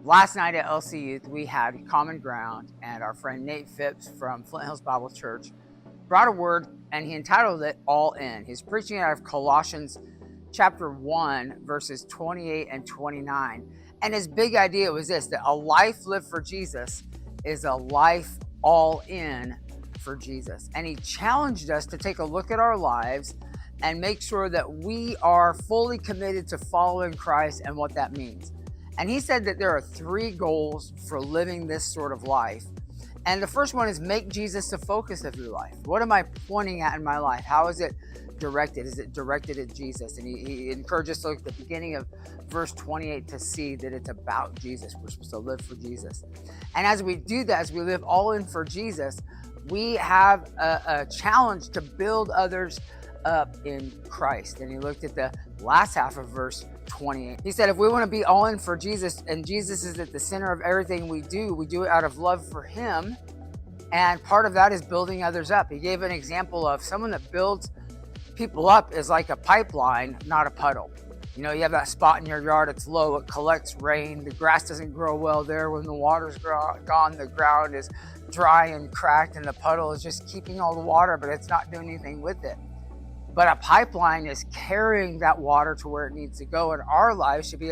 Last night at LCYouth, we had Common Ground, and our friend Nate Phipps from Flint Hills Bible Church brought a word, and he entitled it All In. He's preaching out of Colossians chapter 1, verses 28 and 29. And his big idea was this, that a life lived for Jesus is a life all in for Jesus. And he challenged us to take a look at our lives and make sure that we are fully committed to following Christ and what that means. And he said that there are 3 goals for living this sort of life. And the first one is make Jesus the focus of your life. What am I pointing at in my life? How is it directed? Is it directed at Jesus? And he encouraged us to look at the beginning of verse 28 to see that it's about Jesus. We're supposed to live for Jesus. And as we do that, as we live all in for Jesus, we have a challenge to build others up in Christ. And he looked at the last half of verse 28. He said, if we want to be all in for Jesus, and Jesus is at the center of everything we do it out of love for him. And part of that is building others up. He gave an example of someone that builds people up is like a pipeline, not a puddle. You know, you have that spot in your yard, it's low, it collects rain, the grass doesn't grow well there. When the water's gone, the ground is dry and cracked, and the puddle is just keeping all the water, but it's not doing anything with it. But a pipeline is carrying that water to where it needs to go. And our lives should be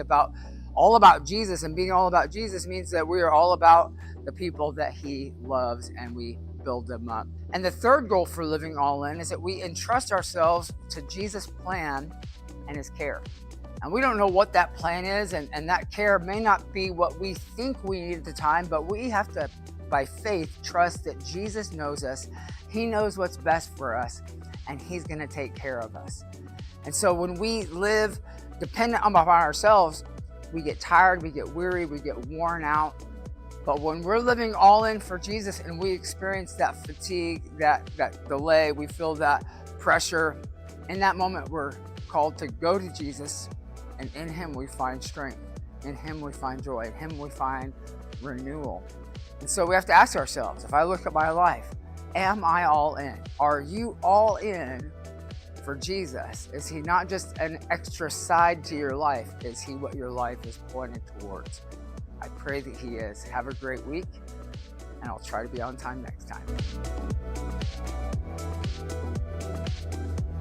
all about Jesus. And being all about Jesus means that we are all about the people that he loves, and we build them up. And the third goal for living all in is that we entrust ourselves to Jesus' plan and his care. And we don't know what that plan is, and that care may not be what we think we need at the time, but we have to, by faith, trust that Jesus knows us. He knows what's best for us, and he's going to take care of us. And so when we live dependent upon ourselves, we get tired, we get weary, we get worn out. But when we're living all in for Jesus and we experience that fatigue, that delay, we feel that pressure, in that moment we're called to go to Jesus, and in him we find strength. In him we find joy. In him we find renewal. And so we have to ask ourselves, if I look at my life, am I all in? Are you all in for Jesus? Is he not just an extra side to your life? Is he what your life is pointed towards? I pray that he is. Have a great week, and I'll try to be on time next time.